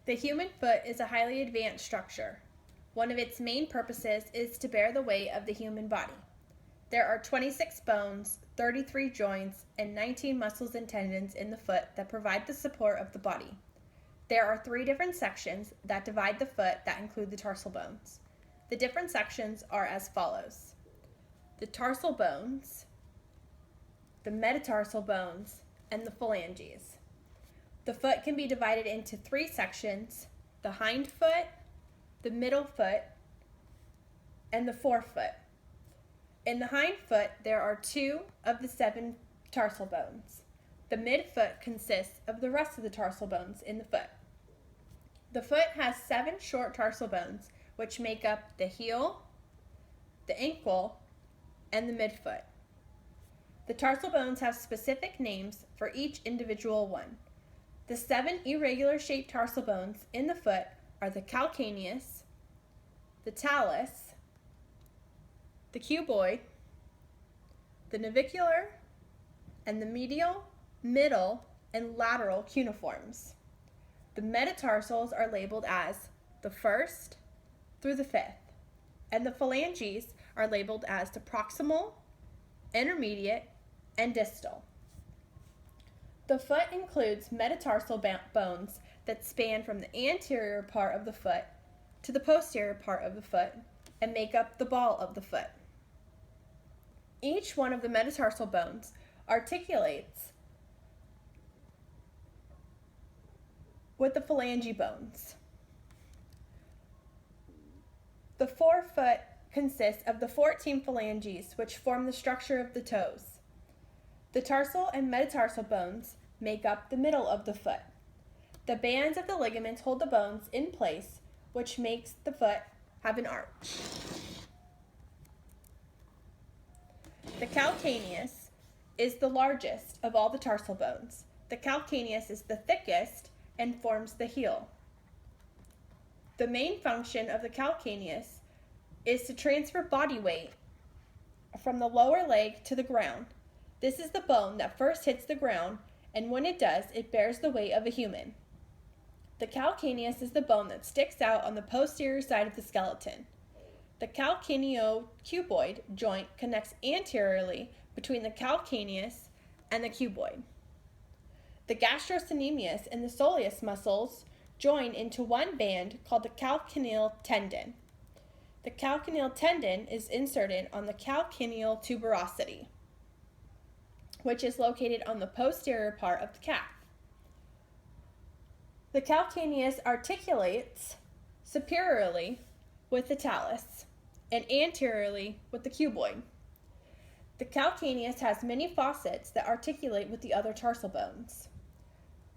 The human foot is a highly advanced structure. One of its main purposes is to bear the weight of the human body. There are 26 bones, 33 joints, and 19 muscles and tendons in the foot that provide the support of the body. There are 3 different sections that divide the foot that include the tarsal bones. The different sections are as follows: the tarsal bones, the metatarsal bones, and the phalanges. The foot can be divided into 3 sections: the hind foot, the middle foot, and the forefoot. In the hind foot, there are 2 of the 7 tarsal bones. The midfoot consists of the rest of the tarsal bones in the foot. The foot has 7 short tarsal bones, which make up the heel, the ankle, and the midfoot. The tarsal bones have specific names for each individual one. The 7 irregular shaped tarsal bones in the foot are the calcaneus, the talus, the cuboid, the navicular, and the medial, middle, and lateral cuneiforms. The metatarsals are labeled as the 1st through the 5th, and the phalanges are labeled as the proximal, intermediate, and distal. The foot includes metatarsal bones that span from the anterior part of the foot to the posterior part of the foot and make up the ball of the foot. Each one of the metatarsal bones articulates with the phalange bones. The forefoot consists of the 14 phalanges, which form the structure of the toes. The tarsal and metatarsal bones make up the middle of the foot. The bands of the ligaments hold the bones in place, which makes the foot have an arch. The calcaneus is the largest of all the tarsal bones. The calcaneus is the thickest and forms the heel. The main function of the calcaneus is to transfer body weight from the lower leg to the ground. This is the bone that first hits the ground, and when it does, it bears the weight of a human. The calcaneus is the bone that sticks out on the posterior side of the skeleton. The calcaneocuboid joint connects anteriorly between the calcaneus and the cuboid. The gastrocnemius and the soleus muscles join into one band called the calcaneal tendon. The calcaneal tendon is inserted on the calcaneal tuberosity, which is located on the posterior part of the calf. The calcaneus articulates superiorly with the talus and anteriorly with the cuboid. The calcaneus has many faucets that articulate with the other tarsal bones.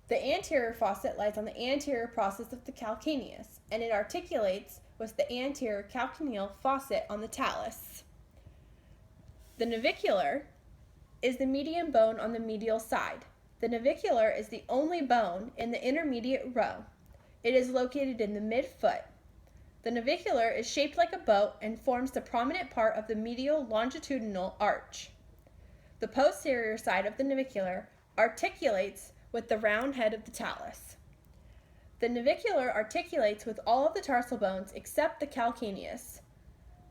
The anterior faucet lies on the anterior process of the calcaneus, and it articulates with the anterior calcaneal faucet on the talus. The navicular is the median bone on the medial side. The navicular is the only bone in the intermediate row. It is located in the midfoot. The navicular is shaped like a boat and forms the prominent part of the medial longitudinal arch. The posterior side of the navicular articulates with the round head of the talus. The navicular articulates with all of the tarsal bones except the calcaneus.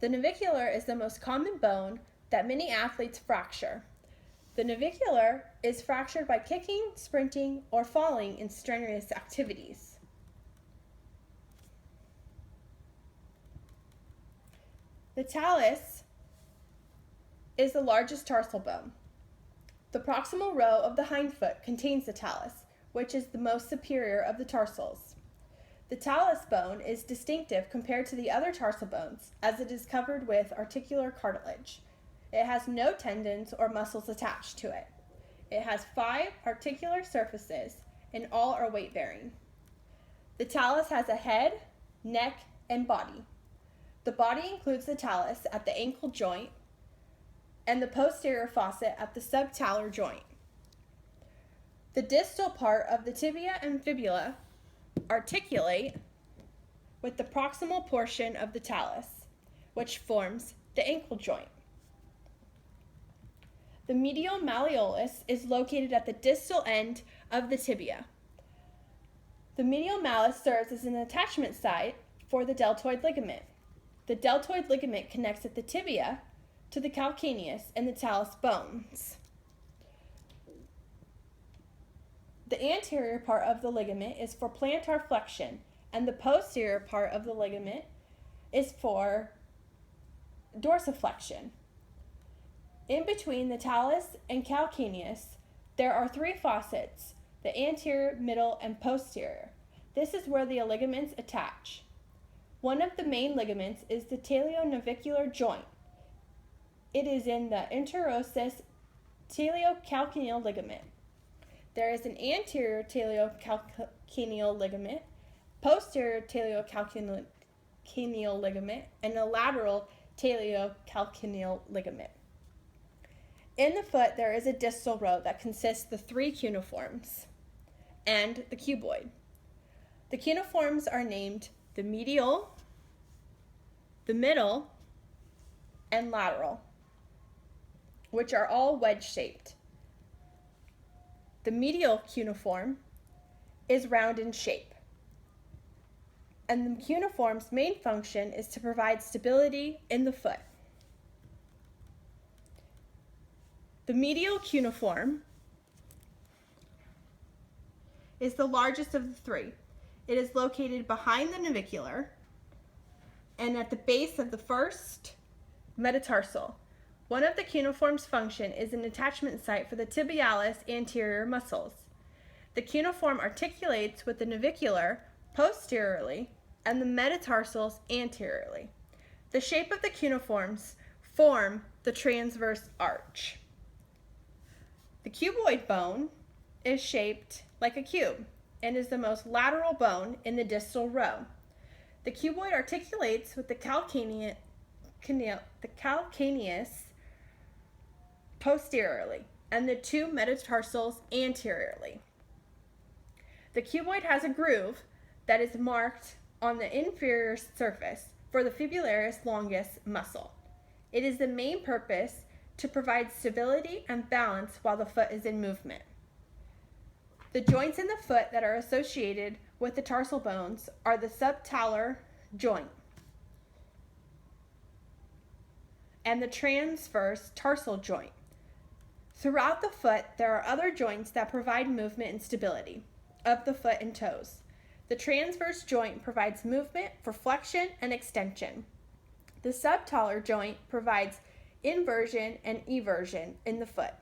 The navicular is the most common bone that many athletes fracture. The navicular is fractured by kicking, sprinting, or falling in strenuous activities. The talus is the largest tarsal bone. The proximal row of the hindfoot contains the talus, which is the most superior of the tarsals. The talus bone is distinctive compared to the other tarsal bones, as it is covered with articular cartilage. It has no tendons or muscles attached to it. It has 5 articular surfaces, and all are weight-bearing. The talus has a head, neck, and body. The body includes the talus at the ankle joint and the posterior faucet at the subtalar joint. The distal part of the tibia and fibula articulate with the proximal portion of the talus, which forms the ankle joint. The medial malleolus is located at the distal end of the tibia. The medial malleus serves as an attachment site for the deltoid ligament. The deltoid ligament connects at the tibia to the calcaneus and the talus bones. The anterior part of the ligament is for plantar flexion, and the posterior part of the ligament is for dorsiflexion. In between the talus and calcaneus, there are three faucets, the anterior, middle, and posterior. This is where the ligaments attach. One of the main ligaments is the talionavicular joint. It is in the interosseous taliocalcaneal ligament. There is an anterior taliocalcaneal ligament, posterior taliocalcaneal ligament, and a lateral taliocalcaneal ligament. In the foot, there is a distal row that consists of the three cuneiforms and the cuboid. The cuneiforms are named the medial, the middle, and lateral, which are all wedge-shaped. The medial cuneiform is round in shape, and the cuneiform's main function is to provide stability in the foot. The medial cuneiform is the largest of the three. It is located behind the navicular and at the base of the first metatarsal. One of the cuneiform's function is an attachment site for the tibialis anterior muscles. The cuneiform articulates with the navicular posteriorly and the metatarsals anteriorly. The shape of the cuneiforms form the transverse arch. The cuboid bone is shaped like a cube and is the most lateral bone in the distal row. The cuboid articulates with the calcaneus posteriorly and the two metatarsals anteriorly. The cuboid has a groove that is marked on the inferior surface for the fibularis longus muscle. It is the main purpose to provide stability and balance while the foot is in movement. The joints in the foot that are associated with the tarsal bones are the subtalar joint and the transverse tarsal joint. Throughout the foot, there are other joints that provide movement and stability of the foot and toes. The transverse joint provides movement for flexion and extension. The subtalar joint provides inversion and eversion in the foot.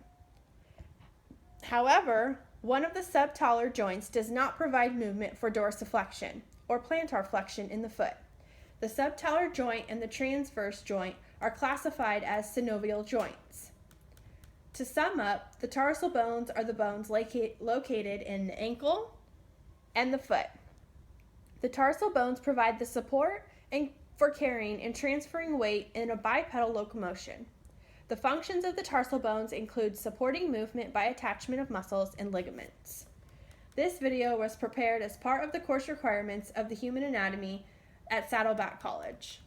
However, one of the subtalar joints does not provide movement for dorsiflexion or plantar flexion in the foot. The subtalar joint and the transverse joint are classified as synovial joints. To sum up, the tarsal bones are the bones located in the ankle and the foot. The tarsal bones provide the support for carrying and transferring weight in a bipedal locomotion. The functions of the tarsal bones include supporting movement by attachment of muscles and ligaments. This video was prepared as part of the course requirements of the Human Anatomy at Saddleback College.